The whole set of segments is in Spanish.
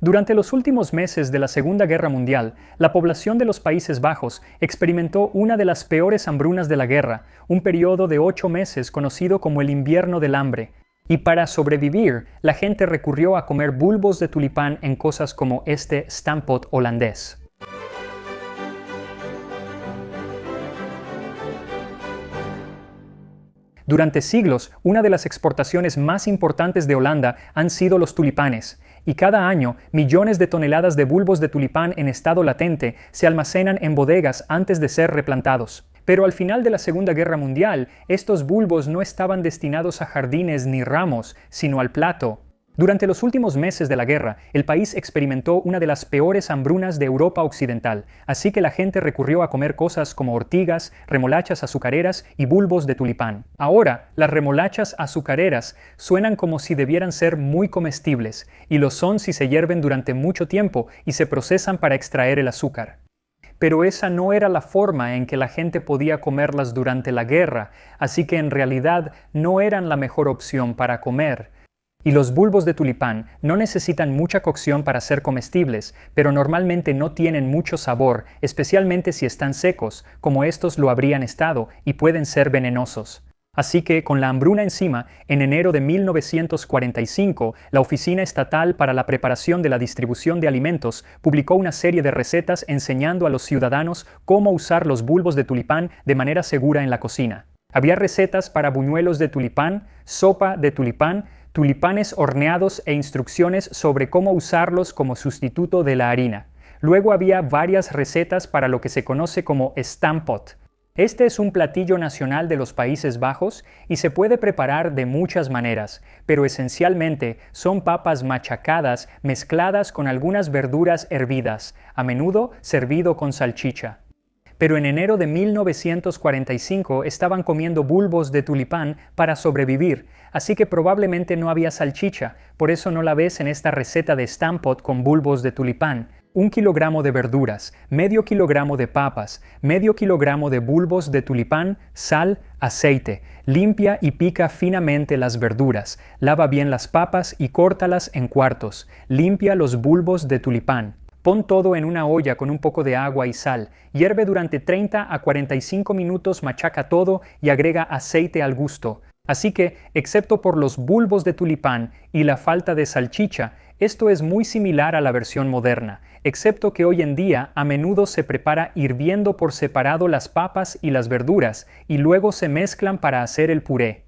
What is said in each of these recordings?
Durante los últimos meses de la Segunda Guerra Mundial, la población de los Países Bajos experimentó una de las peores hambrunas de la guerra, un periodo de 8 meses conocido como el invierno del hambre. Y para sobrevivir, la gente recurrió a comer bulbos de tulipán en cosas como este stampot holandés. Durante siglos, una de las exportaciones más importantes de Holanda han sido los tulipanes, y cada año millones de toneladas de bulbos de tulipán en estado latente se almacenan en bodegas antes de ser replantados. Pero al final de la Segunda Guerra Mundial, estos bulbos no estaban destinados a jardines ni ramos, sino al plato. Durante los últimos meses de la guerra, el país experimentó una de las peores hambrunas de Europa Occidental, así que la gente recurrió a comer cosas como ortigas, remolachas azucareras y bulbos de tulipán. Ahora, las remolachas azucareras suenan como si debieran ser muy comestibles, y lo son si se hierven durante mucho tiempo y se procesan para extraer el azúcar. Pero esa no era la forma en que la gente podía comerlas durante la guerra, así que en realidad no eran la mejor opción para comer. Y los bulbos de tulipán no necesitan mucha cocción para ser comestibles, pero normalmente no tienen mucho sabor, especialmente si están secos, como estos lo habrían estado, y pueden ser venenosos. Así que, con la hambruna encima, en enero de 1945, la Oficina Estatal para la Preparación de la Distribución de Alimentos publicó una serie de recetas enseñando a los ciudadanos cómo usar los bulbos de tulipán de manera segura en la cocina. Había recetas para buñuelos de tulipán, sopa de tulipán, tulipanes horneados e instrucciones sobre cómo usarlos como sustituto de la harina. Luego había varias recetas para lo que se conoce como stampot. Este es un platillo nacional de los Países Bajos y se puede preparar de muchas maneras, pero esencialmente son papas machacadas mezcladas con algunas verduras hervidas, a menudo servido con salchicha. Pero en enero de 1945 estaban comiendo bulbos de tulipán para sobrevivir, así que probablemente no había salchicha, por eso no la ves en esta receta de stampot con bulbos de tulipán. 1 kilogramo de verduras, medio kilogramo de papas, medio kilogramo de bulbos de tulipán, sal, aceite. Limpia y pica finamente las verduras, lava bien las papas y córtalas en cuartos. Limpia los bulbos de tulipán. Pon todo en una olla con un poco de agua y sal. Hierve durante 30 a 45 minutos, machaca todo y agrega aceite al gusto. Así que, excepto por los bulbos de tulipán y la falta de salchicha, esto es muy similar a la versión moderna, excepto que hoy en día a menudo se prepara hirviendo por separado las papas y las verduras y luego se mezclan para hacer el puré.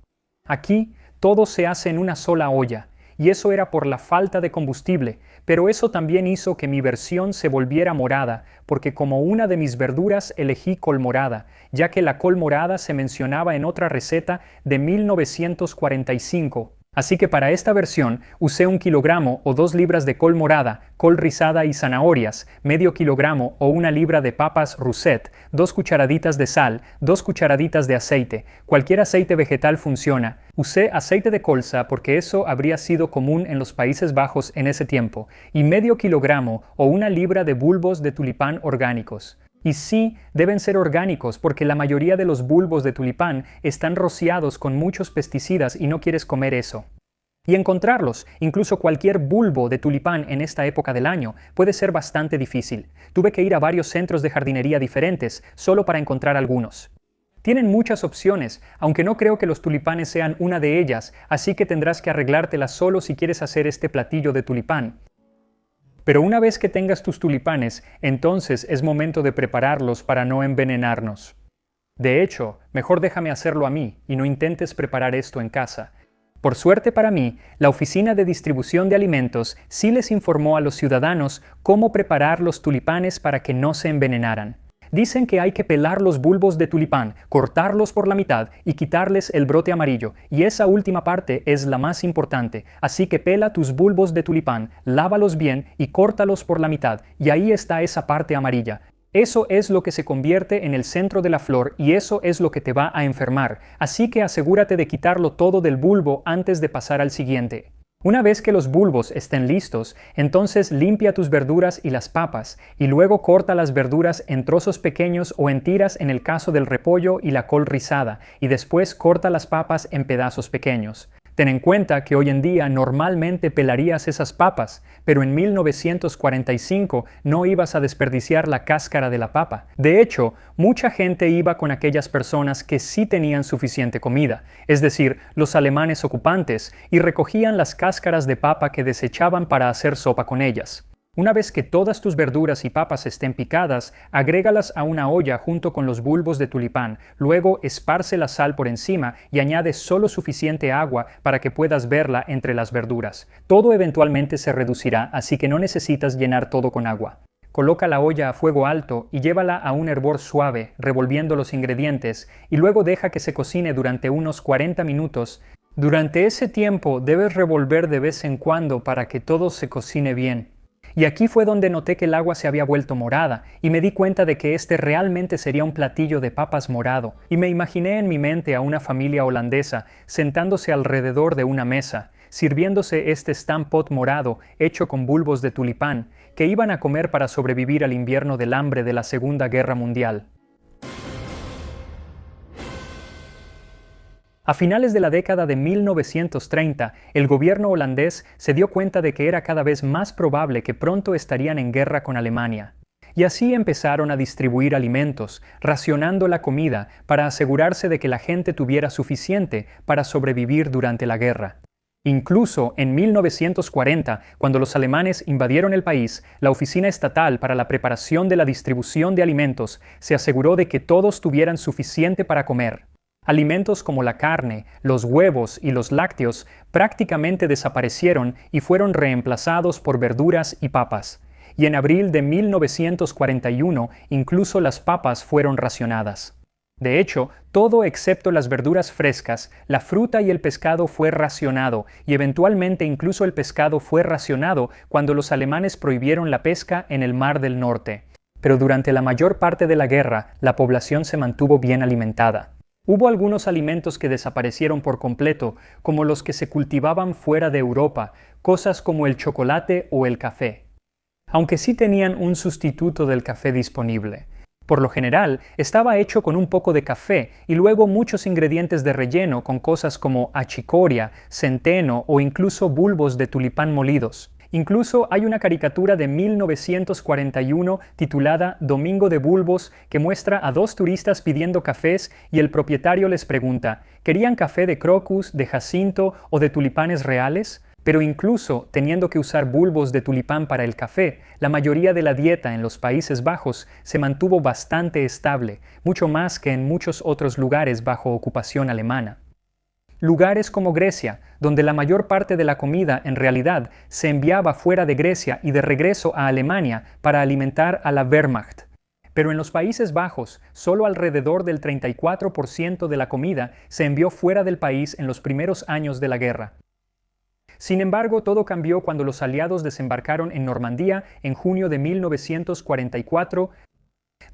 Aquí, todo se hace en una sola olla. Y eso era por la falta de combustible, pero eso también hizo que mi versión se volviera morada, porque como una de mis verduras elegí col morada, ya que la col morada se mencionaba en otra receta de 1945. Así que para esta versión usé 1 kilogramo o 2 libras de col morada, col rizada y zanahorias, medio kilogramo o 1 libra de papas russet, 2 cucharaditas de sal, 2 cucharaditas de aceite. Cualquier aceite vegetal funciona. Usé aceite de colza porque eso habría sido común en los Países Bajos en ese tiempo, y medio kilogramo o 1 libra de bulbos de tulipán orgánicos. Y sí, deben ser orgánicos porque la mayoría de los bulbos de tulipán están rociados con muchos pesticidas y no quieres comer eso. Y encontrarlos, incluso cualquier bulbo de tulipán en esta época del año, puede ser bastante difícil. Tuve que ir a varios centros de jardinería diferentes solo para encontrar algunos. Tienen muchas opciones, aunque no creo que los tulipanes sean una de ellas, así que tendrás que arreglártelas solo si quieres hacer este platillo de tulipán. Pero una vez que tengas tus tulipanes, entonces es momento de prepararlos para no envenenarnos. De hecho, mejor déjame hacerlo a mí y no intentes preparar esto en casa. Por suerte para mí, la Oficina de Distribución de Alimentos sí les informó a los ciudadanos cómo preparar los tulipanes para que no se envenenaran. Dicen que hay que pelar los bulbos de tulipán, cortarlos por la mitad y quitarles el brote amarillo, y esa última parte es la más importante, así que pela tus bulbos de tulipán, lávalos bien y córtalos por la mitad, y ahí está esa parte amarilla. Eso es lo que se convierte en el centro de la flor y eso es lo que te va a enfermar, así que asegúrate de quitarlo todo del bulbo antes de pasar al siguiente. Una vez que los bulbos estén listos, entonces limpia tus verduras y las papas, y luego corta las verduras en trozos pequeños o en tiras en el caso del repollo y la col rizada, y después corta las papas en pedazos pequeños. Ten en cuenta que hoy en día normalmente pelarías esas papas, pero en 1945 no ibas a desperdiciar la cáscara de la papa. De hecho, mucha gente iba con aquellas personas que sí tenían suficiente comida, es decir, los alemanes ocupantes, y recogían las cáscaras de papa que desechaban para hacer sopa con ellas. Una vez que todas tus verduras y papas estén picadas, agrégalas a una olla junto con los bulbos de tulipán, luego esparce la sal por encima y añade solo suficiente agua para que puedas verla entre las verduras. Todo eventualmente se reducirá, así que no necesitas llenar todo con agua. Coloca la olla a fuego alto y llévala a un hervor suave, revolviendo los ingredientes, y luego deja que se cocine durante unos 40 minutos. Durante ese tiempo debes revolver de vez en cuando para que todo se cocine bien. Y aquí fue donde noté que el agua se había vuelto morada, y me di cuenta de que este realmente sería un platillo de papas morado, y me imaginé en mi mente a una familia holandesa sentándose alrededor de una mesa, sirviéndose este stampot morado hecho con bulbos de tulipán, que iban a comer para sobrevivir al invierno del hambre de la Segunda Guerra Mundial. A finales de la década de 1930, el gobierno holandés se dio cuenta de que era cada vez más probable que pronto estarían en guerra con Alemania. Y así empezaron a distribuir alimentos, racionando la comida para asegurarse de que la gente tuviera suficiente para sobrevivir durante la guerra. Incluso en 1940, cuando los alemanes invadieron el país, la Oficina Estatal para la Preparación de la Distribución de Alimentos se aseguró de que todos tuvieran suficiente para comer. Alimentos como la carne, los huevos y los lácteos prácticamente desaparecieron y fueron reemplazados por verduras y papas. Y en abril de 1941 incluso las papas fueron racionadas. De hecho, todo excepto las verduras frescas, la fruta y el pescado fue racionado, y eventualmente incluso el pescado fue racionado cuando los alemanes prohibieron la pesca en el Mar del Norte. Pero durante la mayor parte de la guerra, la población se mantuvo bien alimentada. Hubo algunos alimentos que desaparecieron por completo, como los que se cultivaban fuera de Europa, cosas como el chocolate o el café. Aunque sí tenían un sustituto del café disponible. Por lo general, estaba hecho con un poco de café y luego muchos ingredientes de relleno con cosas como achicoria, centeno o incluso bulbos de tulipán molidos. Incluso hay una caricatura de 1941 titulada Domingo de Bulbos que muestra a dos turistas pidiendo cafés y el propietario les pregunta, ¿querían café de crocus, de jacinto o de tulipanes reales? Pero incluso teniendo que usar bulbos de tulipán para el café, la mayoría de la dieta en los Países Bajos se mantuvo bastante estable, mucho más que en muchos otros lugares bajo ocupación alemana. Lugares como Grecia, donde la mayor parte de la comida en realidad se enviaba fuera de Grecia y de regreso a Alemania para alimentar a la Wehrmacht. Pero en los Países Bajos, solo alrededor del 34% de la comida se envió fuera del país en los primeros años de la guerra. Sin embargo, todo cambió cuando los aliados desembarcaron en Normandía en junio de 1944.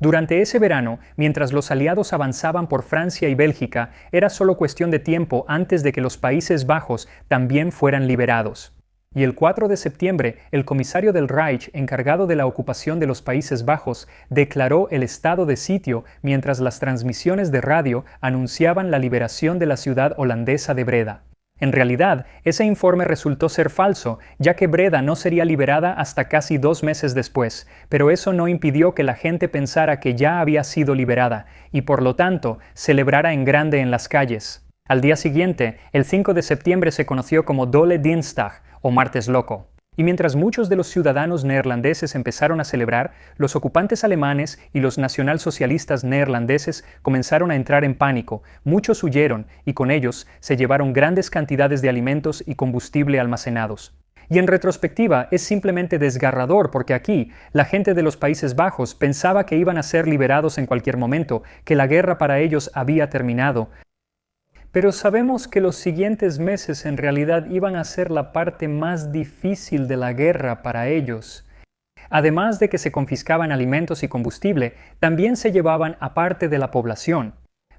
Durante ese verano, mientras los aliados avanzaban por Francia y Bélgica, era solo cuestión de tiempo antes de que los Países Bajos también fueran liberados. Y el 4 de septiembre, el comisario del Reich encargado de la ocupación de los Países Bajos declaró el estado de sitio mientras las transmisiones de radio anunciaban la liberación de la ciudad holandesa de Breda. En realidad, ese informe resultó ser falso, ya que Breda no sería liberada hasta casi 2 meses después, pero eso no impidió que la gente pensara que ya había sido liberada, y por lo tanto, celebrara en grande en las calles. Al día siguiente, el 5 de septiembre se conoció como Dole Dinsdag, o Martes Loco. Y mientras muchos de los ciudadanos neerlandeses empezaron a celebrar, los ocupantes alemanes y los nacionalsocialistas neerlandeses comenzaron a entrar en pánico, muchos huyeron y con ellos se llevaron grandes cantidades de alimentos y combustible almacenados. Y en retrospectiva es simplemente desgarrador porque aquí la gente de los Países Bajos pensaba que iban a ser liberados en cualquier momento, que la guerra para ellos había terminado. Pero sabemos que los siguientes meses en realidad iban a ser la parte más difícil de la guerra para ellos. Además de que se confiscaban alimentos y combustible, también se llevaban a parte de la población.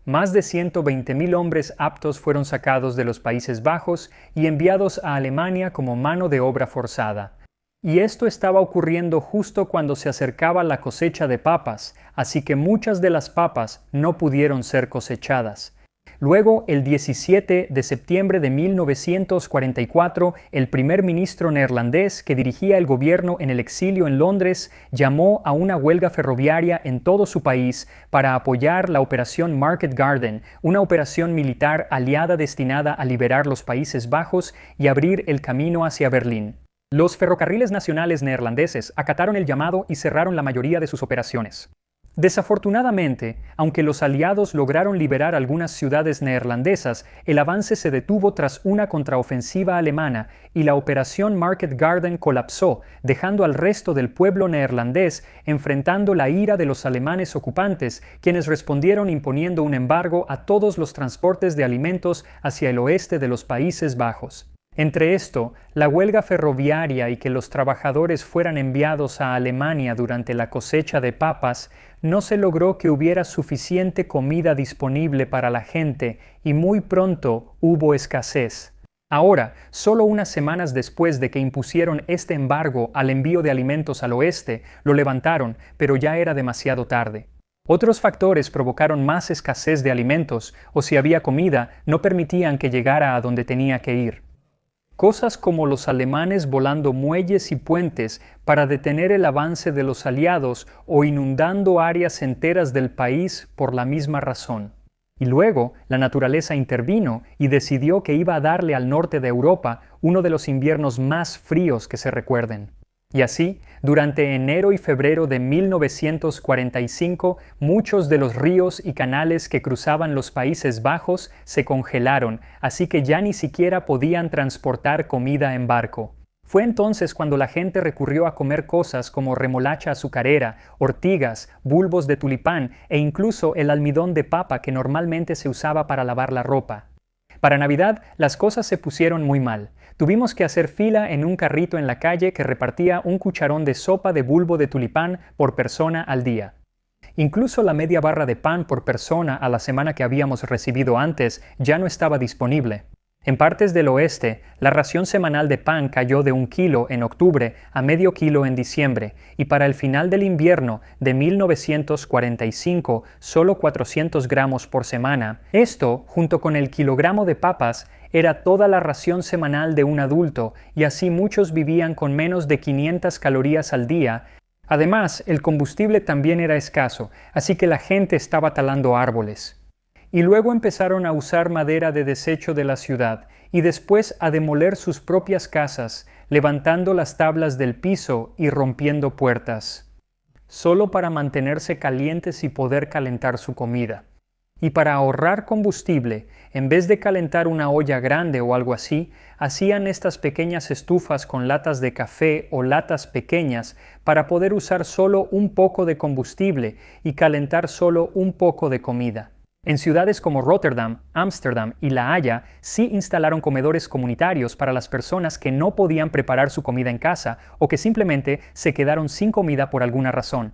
Más de 120.000 hombres aptos fueron sacados de los Países Bajos y enviados a Alemania como mano de obra forzada. Y esto estaba ocurriendo justo cuando se acercaba la cosecha de papas, así que muchas de las papas no pudieron ser cosechadas. Luego, el 17 de septiembre de 1944, el primer ministro neerlandés que dirigía el gobierno en el exilio en Londres llamó a una huelga ferroviaria en todo su país para apoyar la Operación Market Garden, una operación militar aliada destinada a liberar los Países Bajos y abrir el camino hacia Berlín. Los ferrocarriles nacionales neerlandeses acataron el llamado y cerraron la mayoría de sus operaciones. Desafortunadamente, aunque los aliados lograron liberar algunas ciudades neerlandesas, el avance se detuvo tras una contraofensiva alemana y la operación Market Garden colapsó, dejando al resto del pueblo neerlandés enfrentando la ira de los alemanes ocupantes, quienes respondieron imponiendo un embargo a todos los transportes de alimentos hacia el oeste de los Países Bajos. Entre esto, la huelga ferroviaria y que los trabajadores fueran enviados a Alemania durante la cosecha de papas, no se logró que hubiera suficiente comida disponible para la gente y muy pronto hubo escasez. Ahora, solo unas semanas después de que impusieron este embargo al envío de alimentos al oeste, lo levantaron, pero ya era demasiado tarde. Otros factores provocaron más escasez de alimentos, o si había comida, no permitían que llegara a donde tenía que ir. Cosas como los alemanes volando muelles y puentes para detener el avance de los aliados o inundando áreas enteras del país por la misma razón. Y luego, la naturaleza intervino y decidió que iba a darle al norte de Europa uno de los inviernos más fríos que se recuerden. Y así, durante enero y febrero de 1945, muchos de los ríos y canales que cruzaban los Países Bajos se congelaron, así que ya ni siquiera podían transportar comida en barco. Fue entonces cuando la gente recurrió a comer cosas como remolacha azucarera, ortigas, bulbos de tulipán e incluso el almidón de papa que normalmente se usaba para lavar la ropa. Para Navidad, las cosas se pusieron muy mal. Tuvimos que hacer fila en un carrito en la calle que repartía un cucharón de sopa de bulbo de tulipán por persona al día. Incluso la media barra de pan por persona a la semana que habíamos recibido antes ya no estaba disponible. En partes del oeste, la ración semanal de pan cayó de 1 kilo en octubre a medio kilo en diciembre, y para el final del invierno de 1945, solo 400 gramos por semana. Esto, junto con el kilogramo de papas, era toda la ración semanal de un adulto, y así muchos vivían con menos de 500 calorías al día. Además, el combustible también era escaso, así que la gente estaba talando árboles. Y luego empezaron a usar madera de desecho de la ciudad, y después a demoler sus propias casas, levantando las tablas del piso y rompiendo puertas, solo para mantenerse calientes y poder calentar su comida. Y para ahorrar combustible, en vez de calentar una olla grande o algo así, hacían estas pequeñas estufas con latas de café o latas pequeñas para poder usar solo un poco de combustible y calentar solo un poco de comida. En ciudades como Rotterdam, Ámsterdam y La Haya sí instalaron comedores comunitarios para las personas que no podían preparar su comida en casa o que simplemente se quedaron sin comida por alguna razón.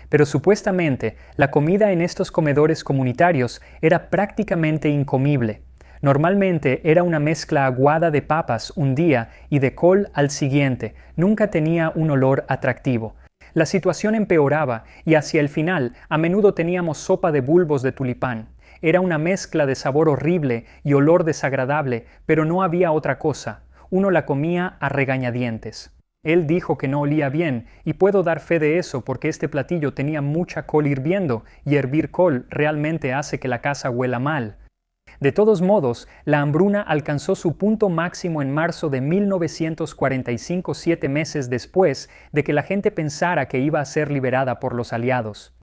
Pero supuestamente, la comida en estos comedores comunitarios era prácticamente incomible. Normalmente era una mezcla aguada de papas un día y de col al siguiente. Nunca tenía un olor atractivo. La situación empeoraba y hacia el final a menudo teníamos sopa de bulbos de tulipán. Era una mezcla de sabor horrible y olor desagradable, pero no había otra cosa. Uno la comía a regañadientes. Él dijo que no olía bien, y puedo dar fe de eso porque este platillo tenía mucha col hirviendo, y hervir col realmente hace que la casa huela mal. De todos modos, la hambruna alcanzó su punto máximo en marzo de 1945, 7 meses después de que la gente pensara que iba a ser liberada por los aliados.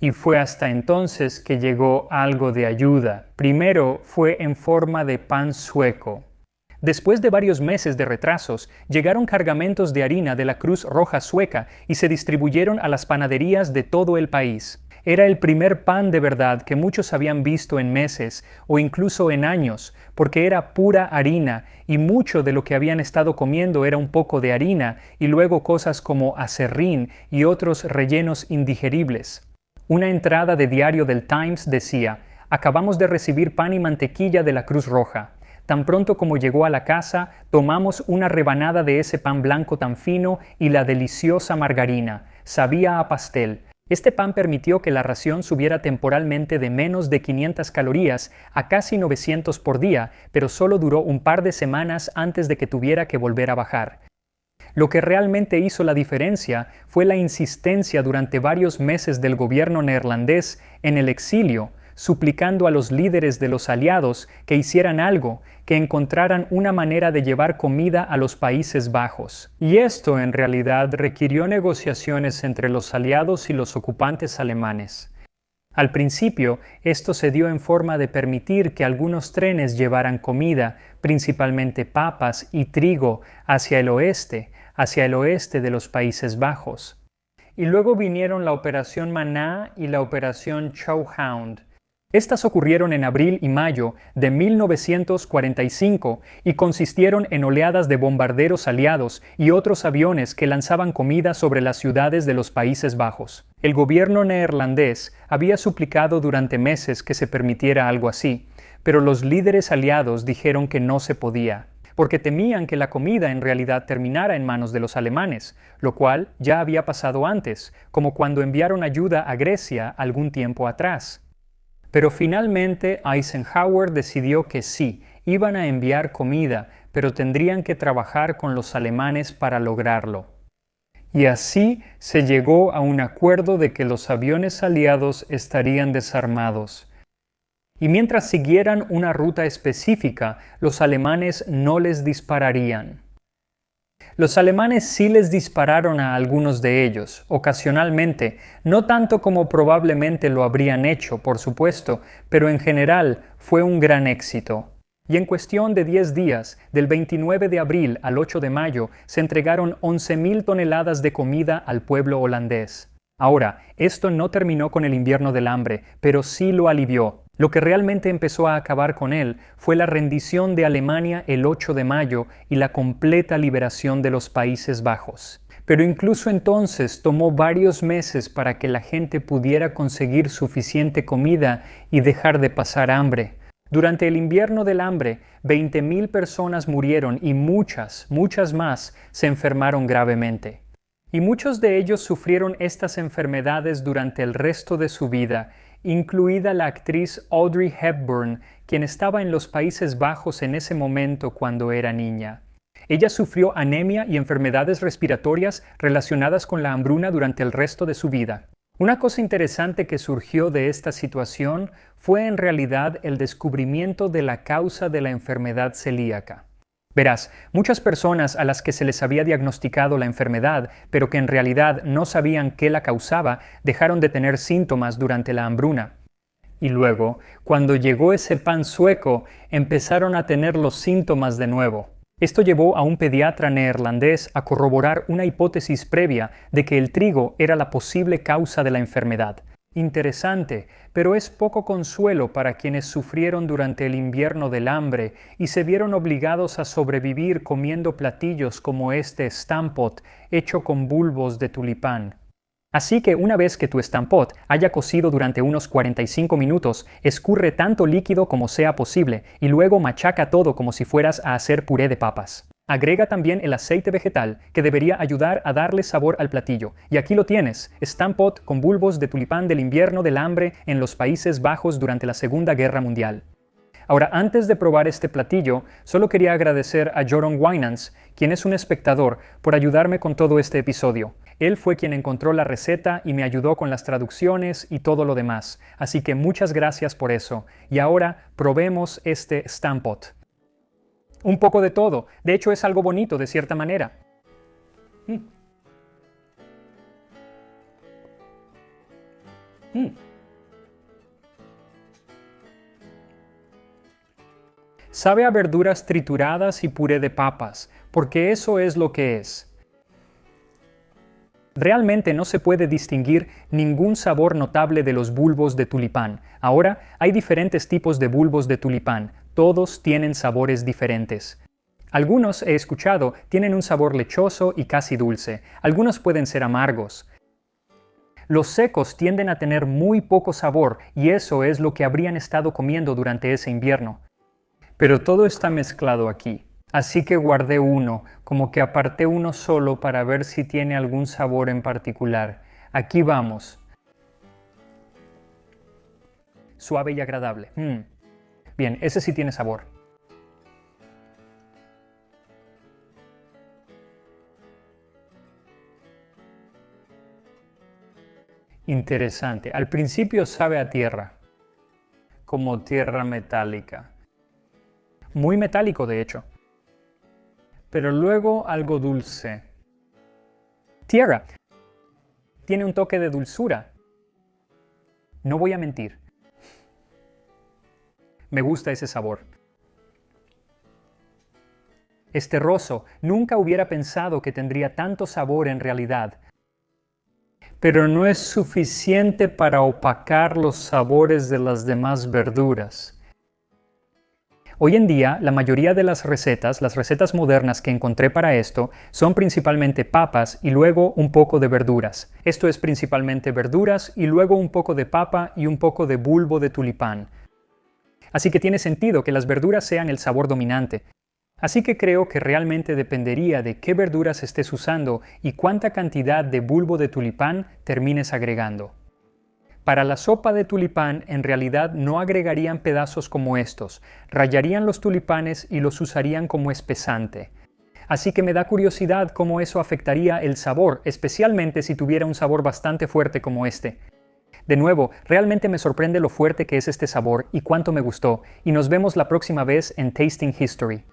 Y fue hasta entonces que llegó algo de ayuda. Primero fue en forma de pan sueco. Después de varios meses de retrasos, llegaron cargamentos de harina de la Cruz Roja Sueca y se distribuyeron a las panaderías de todo el país. Era el primer pan de verdad que muchos habían visto en meses o incluso en años, porque era pura harina y mucho de lo que habían estado comiendo era un poco de harina y luego cosas como aserrín y otros rellenos indigeribles. Una entrada de diario del Times decía: «Acabamos de recibir pan y mantequilla de la Cruz Roja. Tan pronto como llegó a la casa, tomamos una rebanada de ese pan blanco tan fino y la deliciosa margarina. Sabía a pastel. Este pan permitió que la ración subiera temporalmente de menos de 500 calorías a casi 900 por día, pero solo duró un par de semanas antes de que tuviera que volver a bajar. Lo que realmente hizo la diferencia fue la insistencia durante varios meses del gobierno neerlandés en el exilio, suplicando a los líderes de los aliados que hicieran algo, que encontraran una manera de llevar comida a los Países Bajos. Y esto en realidad requirió negociaciones entre los aliados y los ocupantes alemanes. Al principio, esto se dio en forma de permitir que algunos trenes llevaran comida, principalmente papas y trigo, hacia el oeste de los Países Bajos. Y luego vinieron la Operación Maná y la Operación Chowhound. Estas ocurrieron en abril y mayo de 1945 y consistieron en oleadas de bombarderos aliados y otros aviones que lanzaban comida sobre las ciudades de los Países Bajos. El gobierno neerlandés había suplicado durante meses que se permitiera algo así, pero los líderes aliados dijeron que no se podía, porque temían que la comida en realidad terminara en manos de los alemanes, lo cual ya había pasado antes, como cuando enviaron ayuda a Grecia algún tiempo atrás. Pero finalmente Eisenhower decidió que sí, iban a enviar comida, pero tendrían que trabajar con los alemanes para lograrlo. Y así se llegó a un acuerdo de que los aviones aliados estarían desarmados. Y mientras siguieran una ruta específica, los alemanes no les dispararían. Los alemanes sí les dispararon a algunos de ellos, ocasionalmente, no tanto como probablemente lo habrían hecho, por supuesto, pero en general fue un gran éxito. Y en cuestión de 10 días, del 29 de abril al 8 de mayo, se entregaron 11.000 toneladas de comida al pueblo holandés. Ahora, esto no terminó con el invierno del hambre, pero sí lo alivió. Lo que realmente empezó a acabar con él fue la rendición de Alemania el 8 de mayo y la completa liberación de los Países Bajos. Pero incluso entonces tomó varios meses para que la gente pudiera conseguir suficiente comida y dejar de pasar hambre. Durante el invierno del hambre, 20.000 personas murieron y muchas más se enfermaron gravemente. Y muchos de ellos sufrieron estas enfermedades durante el resto de su vida, incluida la actriz Audrey Hepburn, quien estaba en los Países Bajos en ese momento cuando era niña. Ella sufrió anemia y enfermedades respiratorias relacionadas con la hambruna durante el resto de su vida. Una cosa interesante que surgió de esta situación fue en realidad el descubrimiento de la causa de la enfermedad celíaca. Verás, muchas personas a las que se les había diagnosticado la enfermedad, pero que en realidad no sabían qué la causaba, dejaron de tener síntomas durante la hambruna. Y luego, cuando llegó ese pan sueco, empezaron a tener los síntomas de nuevo. Esto llevó a un pediatra neerlandés a corroborar una hipótesis previa de que el trigo era la posible causa de la enfermedad. Interesante, pero es poco consuelo para quienes sufrieron durante el invierno del hambre y se vieron obligados a sobrevivir comiendo platillos como este stampot hecho con bulbos de tulipán. Así que una vez que tu stampot haya cocido durante unos 45 minutos, escurre tanto líquido como sea posible y luego machaca todo como si fueras a hacer puré de papas. Agrega también el aceite vegetal, que debería ayudar a darle sabor al platillo. Y aquí lo tienes, stampot con bulbos de tulipán del invierno del hambre en los Países Bajos durante la Segunda Guerra Mundial. Ahora, antes de probar este platillo, solo quería agradecer a Joron Winans, quien es un espectador, por ayudarme con todo este episodio. Él fue quien encontró la receta y me ayudó con las traducciones y todo lo demás. Así que muchas gracias por eso. Y ahora, probemos este stampot. Un poco de todo. De hecho, es algo bonito, de cierta manera. Sabe a verduras trituradas y puré de papas, porque eso es lo que es. Realmente no se puede distinguir ningún sabor notable de los bulbos de tulipán. Ahora, hay diferentes tipos de bulbos de tulipán. Todos tienen sabores diferentes. Algunos, he escuchado, tienen un sabor lechoso y casi dulce. Algunos pueden ser amargos. Los secos tienden a tener muy poco sabor y eso es lo que habrían estado comiendo durante ese invierno. Pero todo está mezclado aquí. Así que guardé uno, como que aparté uno solo para ver si tiene algún sabor en particular. Aquí vamos. suave y agradable. Bien, ese sí tiene sabor. Interesante. Al principio sabe a tierra, como tierra metálica. Muy metálico, de hecho. Pero luego algo dulce. Tierra. Tiene un toque de dulzura. No voy a mentir. Me gusta ese sabor. Es terroso. Nunca hubiera pensado que tendría tanto sabor en realidad. Pero no es suficiente para opacar los sabores de las demás verduras. Hoy en día, la mayoría de las recetas modernas que encontré para esto, son principalmente papas y luego un poco de verduras. Esto es principalmente verduras y luego un poco de papa y un poco de bulbo de tulipán. Así que tiene sentido que las verduras sean el sabor dominante. Así que creo que realmente dependería de qué verduras estés usando y cuánta cantidad de bulbo de tulipán termines agregando. Para la sopa de tulipán en realidad no agregarían pedazos como estos, rallarían los tulipanes y los usarían como espesante. Así que me da curiosidad cómo eso afectaría el sabor, especialmente si tuviera un sabor bastante fuerte como este. De nuevo, realmente me sorprende lo fuerte que es este sabor y cuánto me gustó, y nos vemos la próxima vez en Tasting History.